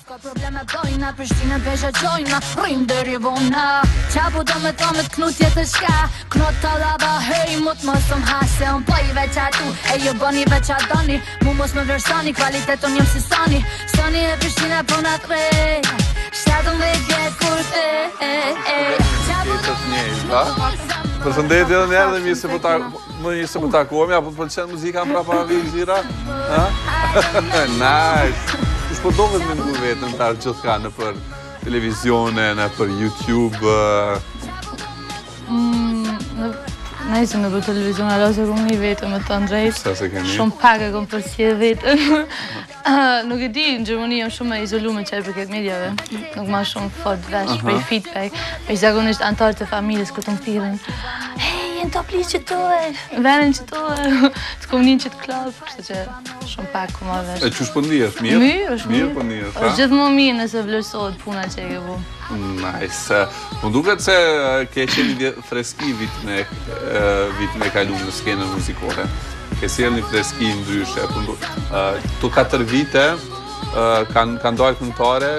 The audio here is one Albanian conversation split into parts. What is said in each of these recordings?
S'ka probleme bojna, Prishtinën pesha qojna, rrim deri vona. Qa po do me thomet knut jetë shka, knut të lava hej, mut mos të mhase, unë po i veç atu, e ju boni veç adoni, mu mos më vlerësoni, kvaliteton jem si soni, soni e Prishtina po na trej, 17 vjet kur te, Përshëndetje edhe njerë dhe mirë se po takuam, ja po të pëlqen muzika mbrapa Vizira? Nice! Kush po dohet me ngu vetën të arë gjithka në për televizione, në për YouTube? Nëjse në për televizion, alo se kom një vetën me të ndrejt, shumë pak e kom përsi vetën. Nuk e di, në Gjermani jam shumë e izolu me qërë për këtë medjave. Nuk ma shumë fort vesh për feedback. Për zakonisht antarë të familjes këtë më thirin. Hej, jenë top listë që toë, venin që toë, të kom njën që të klab, kështë që shumë pak ku ma vesh. E qësh për ndihesh, mirë? Mirë, është mirë. është gjithmonë mirë nëse vlerësohet puna që e ke bu. Nice. Më duket se ke qenë freski vitin e kalu në skenën muzikore. Ke sjellë një freski ndryshe. Këto 4 vite kanë dalë këngëtare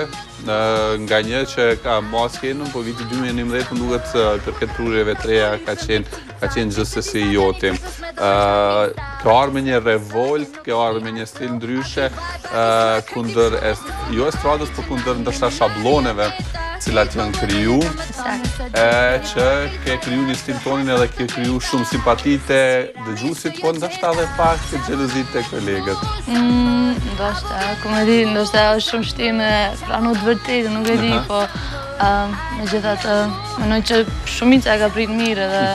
nga një që ka ma skenën, po viti 2011 më duket për këtë projeve të reja ka qenë gjithsesi joti. Ka arë me një revolt, ka arë me një stil ndryshe kundër, jo estradës, po kundër ndërsa shabloneve cilat janë kriju, që ke kriju një stil tonin edhe ke kriju shumë simpatite dëgjuesit, po ndoshta edhe pak të xhelozit të kolegët. Ndoshta, komedi, ndoshta është shumë shtirë me pranu të vërtetë, nuk e di, po megjithatë mendoj që shumica e ka prit mirë edhe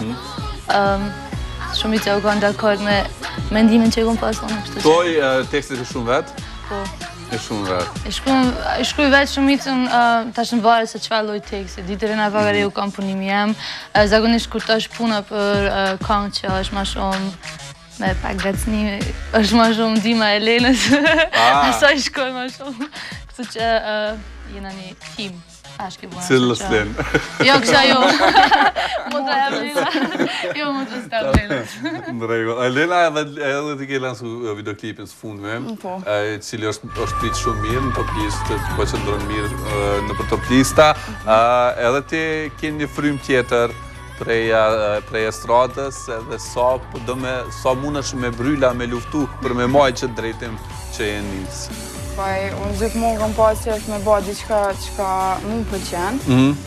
shumica u kanë dakord me mendimin që e kom pas unë, kështu që. Toj tekstet e shumë vetë? Po. E shumë vetë. E shkruj vetë shumicën, tash në varet se çfarë lloj teksti. Ditërina Pagare u kam punimin jam. Zakonisht kur tash puna për këngë që është më shumë me pak gacnime, është më shumë ndihma e Elenës. Asaj shkoj më shumë. Kështu që jena një tim. Cilës Len? Jo, kësha jo. Mund të jam Lena. Jo, mund të stam Lenës. Në rregull. Lena edhe ti ke lansu videoklipin së fundme, cili është prit shumë mirë në top listë, po qëndron mirë në për top lista. Edhe ti ke një frym tjetër prej estradës, edhe sa mundesh me bryla, me luftu për me majtë që drejtim që e nisë. Unë gjithmonë kam pas që është me ba diçka që mu pëlqen,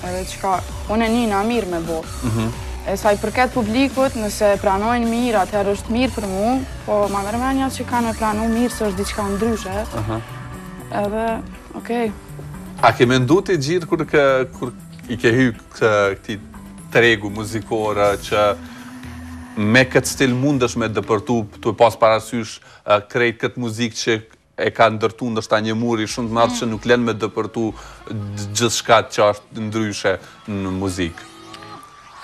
edhe që unë e njëna mirë me bo. E sa i përket publikut, nëse pranojnë mirë, atëherë është mirë për mu, po ma mërmenja që kanë me pranu mirë se është diçka ndryshe. Edhe, okej. A ke mendu të gjithë kur i ke hy këti tregu muzikore që me këtë stil mundesh me dëpërtu, të pas parasysh krejt këtë muzikë që e ka ndërtu ndoshta një muri shumë të madh që nuk len me dëpërtu gjithçka që është ndryshe në muzikë.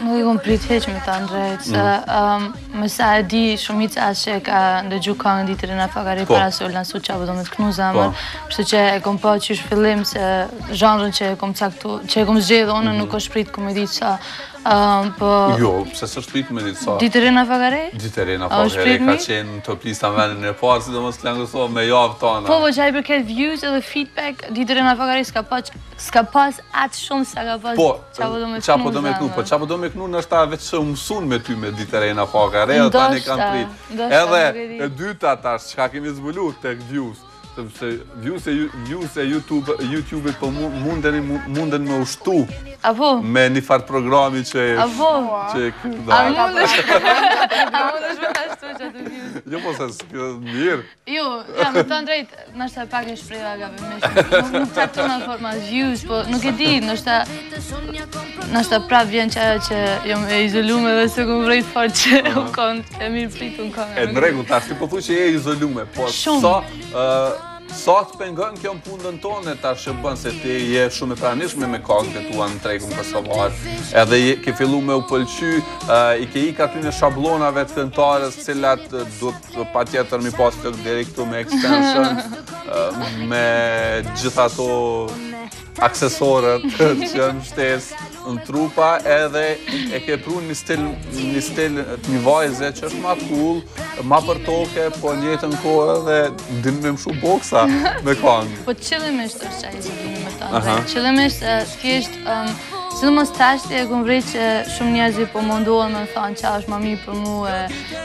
Nuk i kom prit heq me ta ndrejt, se me sa e di shumica as që ka ndëgju këngën Ditërina Pagare para se u lansu Çapo do me të knu zemër, kështu që e kom pa qysh fillim se zhanrën që e kom zgjedhë unë nuk është prit komedi sa. Jo, pse s'është prit me ditë sa? Ditërina Pagare? Ditërina Pagare ka qenë në top lista vendin e parë, sidomos klangësohet me javë tona. Po, që ai përket views edhe feedback, Ditërina Pagare s'ka pas atë shumë sa ka pas Çapo do me knu. Po, Çapo do me knu nështë veç që mësun me ty me Ditërina Pagare, edhe tani kanë prit. Edhe e dyta tash, çka kemi zbulu tek views. Sepse views e YouTube-it po munden me ushtu me një farë programi që e këtë A mundesh me ta shtu që atë views? Jo, po se s'kë mirë. Jo, me të drejt, nështë pak e shprejva gabimisht. Nuk trakton në forma views, po nuk e di, nështë prap vjen që ajo që jom e izolume dhe se kom vrejt fort që u konë, e mirë pritu në kongë. E në rregull, tash ti po thu që je izolume, po sa të pengon kjo në punën tonë tash që bën se ti je shumë e pranishme me këngët e tua në tregun kosovar, edhe ke fillu me u pëlqy, i ke ik aty në shablonave të këngëtarës, cilat duhet patjetër mi pas të deri këtu me extension, me gjitha ato aksesorët që janë shtesë në trupa edhe e ke pru një stil një vajze që është ma cool, ma për toke, po njëtën kohë dhe din me mshu boksa me kangë. Po qëllimisht është që a i zëvini me ta ndrej. Qëllimisht thjesht, sidomos tashti e kom vrejt që shumë njerëzi po mundohen me thonë që është ma mirë për mu e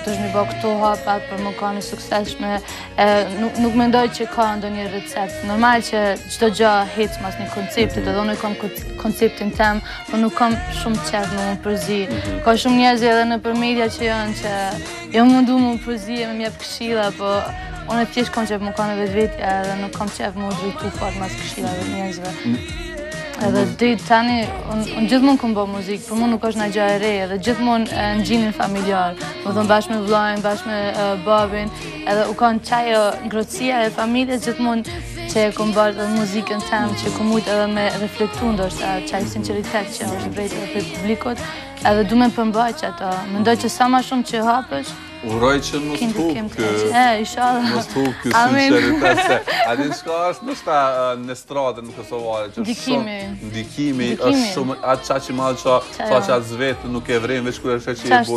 të është mi bo këto hapat për më ka një sukseshme. Nuk mendoj që ka ndo një recept. Normal që qdo gjë hec mas një konceptit, edhe unë kam konceptin tem, po nuk kam shumë qef në më përzi. Ka shumë njerëzi edhe në për media që janë që jo mundu më përzi e me mjep këshilla, po unë thjesht kam qef më ka në vetvetja edhe nuk kam qef më drejtu fort mas këshilla dhe njerëzve. Edhe dit tani, unë gjithmonë kom bo muzikë, për mu nuk është në gjë e re, edhe gjithmonë në gjinin familjar. Më thonë bashkë me vllajin, bashkë me babin, edhe u kanë qajo ngrotësia e familjes gjithmonë që e kom bërë dhe muzikën tem, që kom mujtë edhe me reflektu ndoshta qaj sinceritet që është vrejtë edhe për publikut, edhe du me përmbaj që ato. Mendoj që sa ma shumë që hapësh, uroj që mos t'huk kë sinceritet se adin shka është nështë në stradën në Kosovare që është shumë ndikimi është shumë atë qa që malë qa që atë zvetë nuk e vrejnë veç kërë është që i bo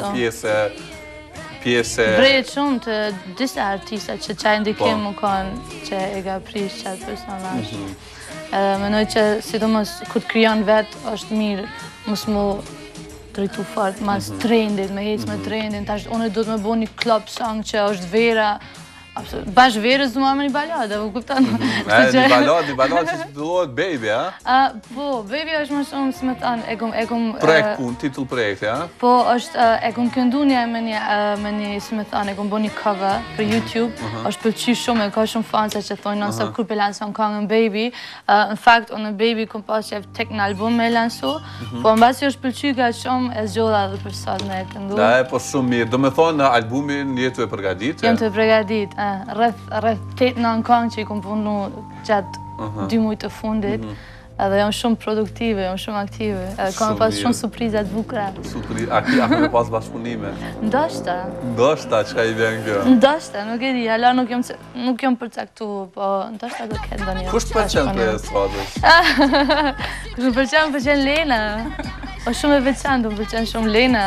pjese vrejt shumë të disa artista që qaj ndikim më kanë që e ga prish qatë personash menoj që sidomos ku të kryon vetë është mirë mos mu drejtu fort, mas trendit, me hec me trendin, tash unë do të me bo një club song që është vera, bash verës du marrë me një balade, po kuptan? Një balade që të duhet Baby, a? Po, Baby është më shumë, si me tanë, e kom... Projekt pun, titull projekti, a? Po, është, e kom këndu një me një, si me tanë, e kom bo një cover për YouTube, është pëlqy shumë, e ka shumë fansa që thonë non-stop kur për lanson kongën Baby. Në fakt, unë Baby kom pas që tek në album me lansu, po në basi është pëlqy ka shumë, e zgjolla dhe për sot me e këndu. Da, po shumë mirë. Do me thonë, albumin jetu e përgadit? Jem të përgadit, rreth 8-9 këngë që i kom punu gjatë 2 muaj të fundit, edhe jam shumë produktive, jam shumë aktive, edhe kam pas shumë surprizat bukra. A me pas bashkëpunime? Ndoshta. Ndoshta, qka i vjen kjo? Ndoshta, nuk e di, hala nuk jam përcaktu, po ndoshta do ketë ndo një. Kush përqen për e stradës? Kush më përqen Lena. O shumë e veçantë, më përqen shumë Lena,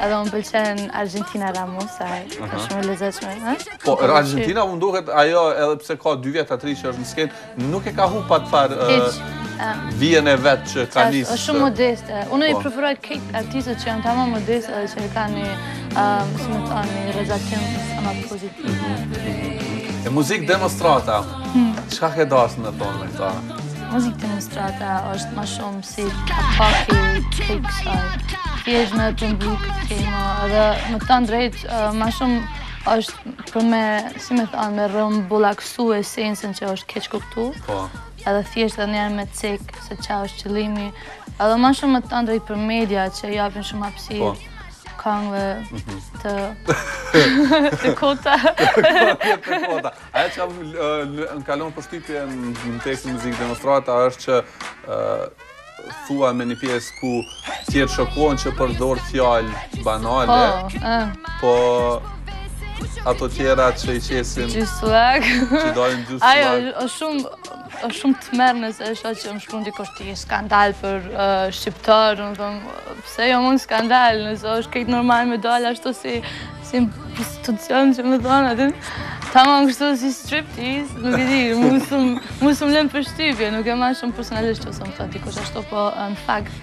edhe më përqen Argentina Ramos, ka shumë e lezetshme. Po, Argentina më nduhet, ajo edhe pse ka 2 vjet atri që është në skenë, nuk e ka hu pa të farë vijen e vetë që ka njësë. është shumë modeste. Unë i preferoj këtë artistët që janë tama modeste edhe që ka një, si me thonë, një rezatim sama pozitiv. E muzikë demonstrata, qka ke dashë në thonë me këta? Muzikë demonstrata është ma shumë si kapaki, kësaj. Thjesht me të mbrukë tema, edhe më të drejt, ma shumë është për me, si me thonë, me rëmbullaksu esensin që është keq kuptu. Edhe thjesht edhe njerë me cek, se qa është qëllimi. Edhe ma shumë më të drejt për media që japin shumë hapësirë. Këngëve të kota. Të kota. Aja që në kalon për shtypje në tekstin muzikë demonstrata është që thua me një pjesë ku tjetë shokohen që përdor fjallë banale, po ato tjera që i qesin që dojnë gjusë ajo, është shumë të merë nëse është që më shkruan dikosh ti skandal për shqiptarë, pse jo mund skandal, nëse është kejtë normal me dalë ashtu si prostitucion që me thonë atin. Ta ma në kështu si striptease, nuk e di, mu së më lëmë për shtypje, nuk e ma shumë personalisht që së më thotë dikosh ashtu, po në fakt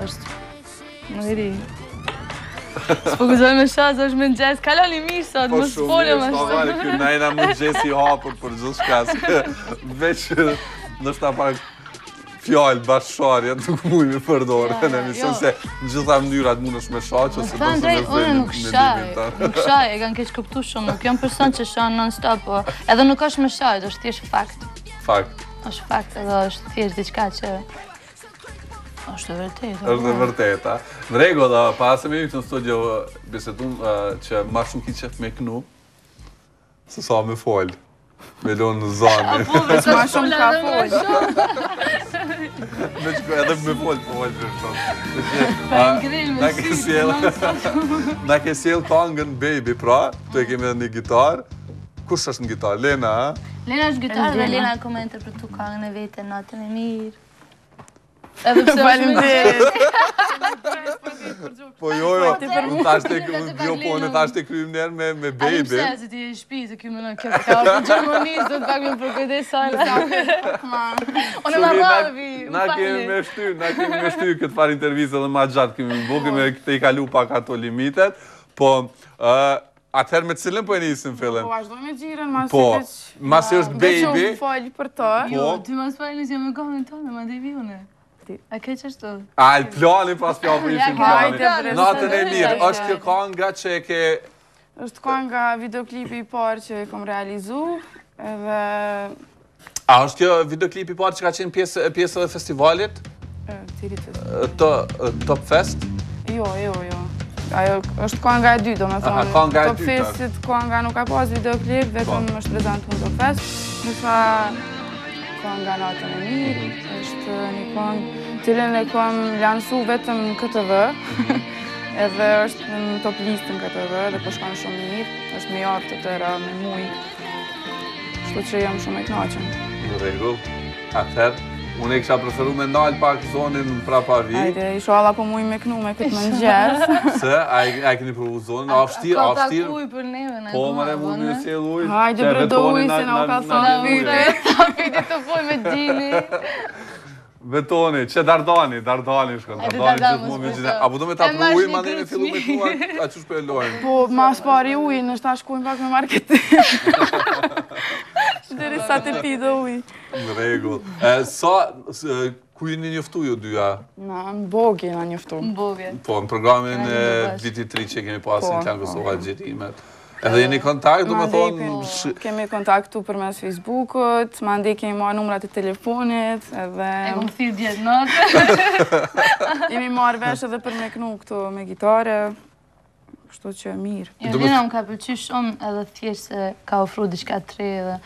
është, nuk e di. S'po gëzoj me shaz, është me në gjesë, kalon i mirë sot, më s'folio me shaz. Po shumë, kjo najna më gjesë i hapur për gjithë shkas, veç nështë ta pak fjallë bashkësharjet nuk mujë me përdore në emision, se në gjitha mënyrat mund është me shaq, ose të se me zëllë nuk shaj, e kanë keq kuptu shumë, nuk jam person që shanë non-stop, edhe nuk është me shaj, është thjesht fakt. Fakt. është fakt, edhe është thjesht diçka që është e vërtet. është e vërtet, a? Në regull, pas e me ju këtë në studio bisedum që ma shumë ki qef me kënu, se sa me folë, me lonë në zani. Apo, ma shumë ka folë. Edhe me folë, po folë për shumë. Pa në grill me si. Na ke sjell kangën Baby, pra, tu e kemi edhe një gitarë. Kush është në gitarë? Lena, a? Lena është gitarë dhe Lena ka me interpretu kangën e vete, Natën e mirë. Edhe pse Po jo, unë thashtë e krymë njerë me baby. Alim se që ti e shpi, se kjo më në kjo ka për Gjermonisë, do të pak me përkujdes sajnë. Unë më rravi, Na kemi me shty këtë farë intervjisë dhe ma gjatë kemi më buke me këtë i kalu pak ato limitet, po atëherë me cilën po e nisim fillim? Po vazhdoj me gjirën, masi është baby. Dhe që u falj për të. Jo, ty mas falj nësë jam e kohën tonë, ma dhe vjone. A ke qështu? A, i plani pas pja për ishim plani. Natën e mirë, është kjo kanga që e ke... është kanga videoklipi i parë që e kom realizu, edhe... A, është kjo videoklipi i parë që ka qenë pjesë dhe festivalit? Cilit festival? Top Fest? Jo. Ajo është kanga e dytë, do me thonë. Top Festit kanga nuk ka pas videoklip, vetëm është prezentu në Top Fest. Nësa kanga Natën e mirë, është një kongë cilën e kom lansu vetëm në KTV, edhe është në top listën KTV dhe po shkon shumë mirë, është me javë të tëra, me muj, shtu që jam shumë e knaqen. Në regull, atëherë, unë e kisha preferu me nalë pak zonin prapa vi. Ajde, ishala po muj me knu me këtë mëngjes. Se, a e keni provu zonin, a vështirë? Ka tak uj për neve, në po, mare mu me sjell uj. Hajde, bredo uj, se në ka thonë vite. Ta piti të fuj me gjini. Betoni, që Dardani shkon, Dardani gjithë mu me gjithë. A bu do me ta pru uj, ma neve fillu me knu, a që shpe e lojnë? Po, mas pari uj, nështë ta shkujnë pak me marketing. Deri sa të pi do uj. Në regull. Ku jeni njoftu ju dyja? Në Bogi jena njoftu. Në Bogi. Po, në programin vitit 3 që kemi pasin që janë Kosova gjerimet. Edhe jeni kontakt, du me thonë... Kemi kontaktu për mes Facebookut, ma ndi kemi marrë numrat e telefonit, edhe... E kom thirë djetë natë. Jemi marrë vesh edhe për me knu këto me gitare. Kështu që e mirë. Vina më ka pëlqy shumë edhe thjesht se ka ofru diçka të re edhe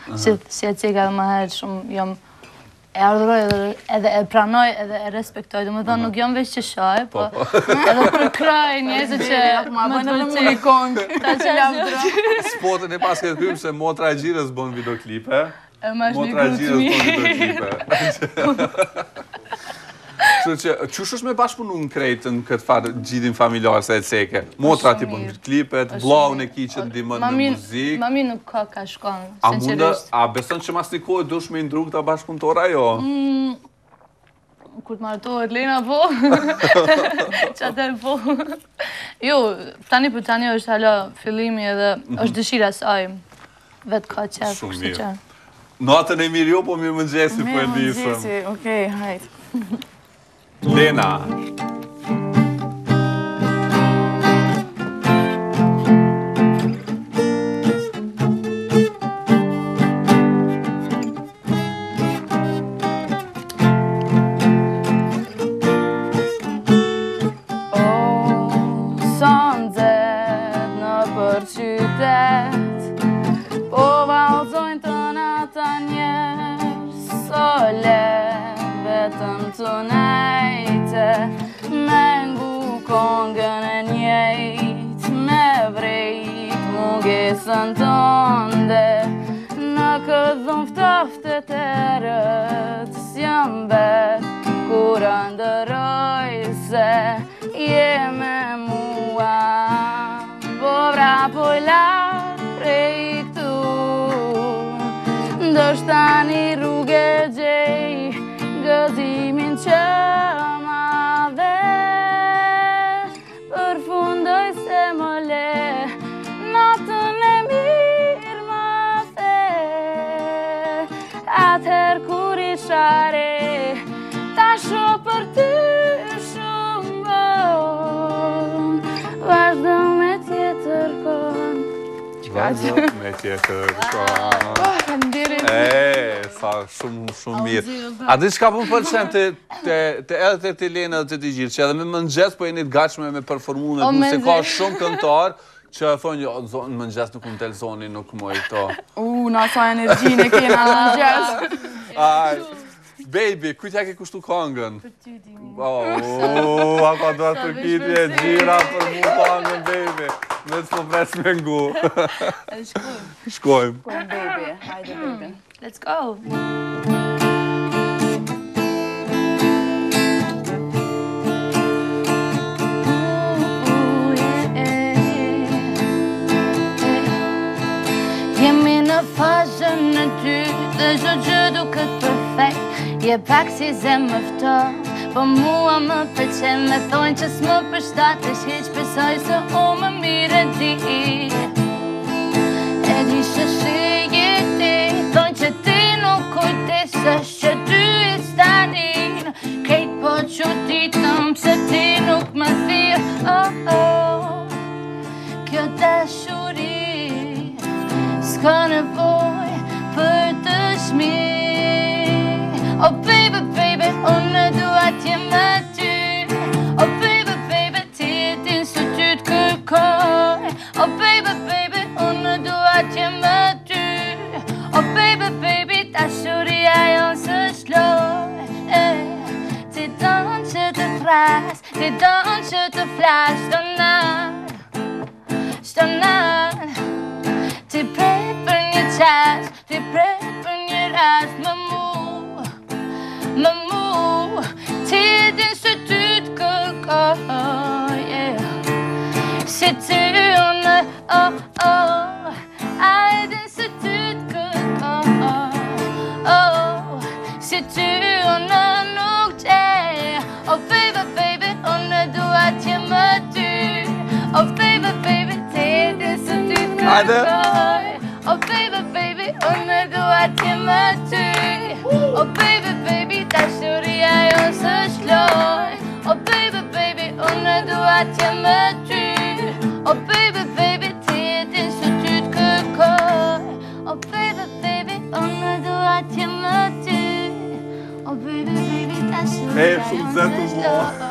si e ceka dhe ma herë shumë jam e ardhëroj edhe e pranoj edhe e respektoj. Do më thonë nuk jam veç që shaj, po edhe për kraj njëzë që ma bënë edhe më një kongë. Spotën e pas këtë krymë se Motra e Gjirës bon videoklipe. Motra e Gjirës bon videoklipe. Qush është me bashkëpunu në krejtë në këtë farë gjidin familjarë se e ceke? Motra ti bën klipet, blaun e ki që ndimën në muzikë. Mami nuk ka shkon, sincerisht. A beson që mas një kohë dush me indru këta bashkëpunëtora, jo? Kur të martohet Lena, po. Që atër po. Jo, tani për tani është hala fillimi edhe është dëshira saj. Vetë ka qef, kështë që. Natën e mirë jo, po mirë mëngjesi po e ndisëm. Mirë mëngjesi, okej, hajtë. Lena. Mungesën tënde në këtë dhëmë ftaftet e rët s'jam vetë kur ndëroj se je me mua po vrapo lartë prej këtu ndoshta një rrugë gjej gëzimin që ma dhe përfundoj se më le natën e mirë ma the atëherë kur isha re ta shoh për ty shumë bon vazhdo me tjetër kohë Vazhdo me tjetër kohë sa shumë mirë. A di çka po më pëlqen edhe te Lena dhe te Gjirë, që edhe me mëngjes po jeni të gatshme me performuar se ka shumë këngëtar që thonë, në mëngjes nuk më tel zoni, nuk moj këto. Na sa energjinë e kena në mëngjes. Baby, kujtja ke kushtu kongën? Për ty, Dimi. Ako do të kitje, gjira për mu kongën, baby. Me të më pres me ngu. Shkojmë. Shkojmë. Baby, hajde baby. Let's go. Je pak si zemë fto, po mua më pëlqen me thonë që s'më përshtatesh hiq, besoj se u më mirë di. E di që shije ti, thonë që ti nuk kujtesesh që ty i stanin, krejt po që ditëm pse ti nuk më thirë, Kjo dashuri s'ka nevoj për të shmi. Oh baby, baby, unë dua t'jem me ty. Oh baby, baby, ti e din se ty t'kërkoj. Oh baby, baby, unë dua t'jem me ty. Oh baby, baby, dashuria jonë së shloj. Ti don që të thras, ti don që të flash, Shto nat, ti prej për një qas, ti prej për një rast, Më mu, ti din se ty t'kërkoj, Si ty unë, a din se ty t'kërkoj, Si ty unë nuk qej. Oh baby, baby, unë dua t'jem me ty. Oh baby, baby, ti din se ty t'kërkoj. Oh baby, baby, unë dua t'jem me ty. Oh baby, baby, dashuria jonë së shloj. Oh baby, baby, unë dua t'jem me ty. Oh baby, baby, ti e din se ty t'kërkoj. Oh baby, baby, unë dua t'jem me ty. Oh baby, baby, dashuria jonë së shloj.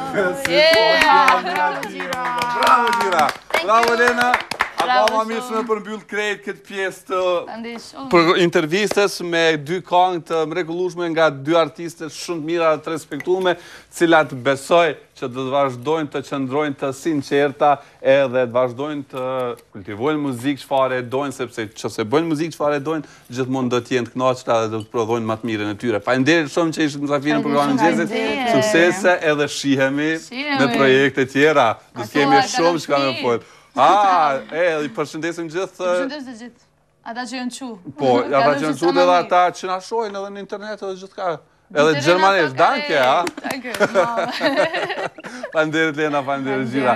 Bravo Gjira! Bravo Lena! Akoma mirë që me përmbyll krejt këtë pjesë të për intervistës me dy këngë të mrekullueshme nga dy artiste shumë të mira të respektueshme, cilat besoj që do të vazhdojnë të qëndrojnë të sinqerta edhe të vazhdojnë të kultivojnë muzikë çfarë dojnë, sepse nëse bëjnë muzikë çfarë dojnë, gjithmonë do të jenë të kënaqura dhe do të prodhojnë më të mirën e tyre. Faleminderit shumë që ishit mysafir në programin e mëngjesit. Suksese edhe shihemi me projekte tjera. Do të kemi shumë çka më fol. I përshëndesim gjithë... Përshëndes të gjithë, ata që jënë qu. Po, ata që jënë qu dhe ata që na shohin edhe në internet edhe gjithë ka. Edhe gjermanisht, danke, a? Danke. Faleminderit Lena, faleminderit Gjira.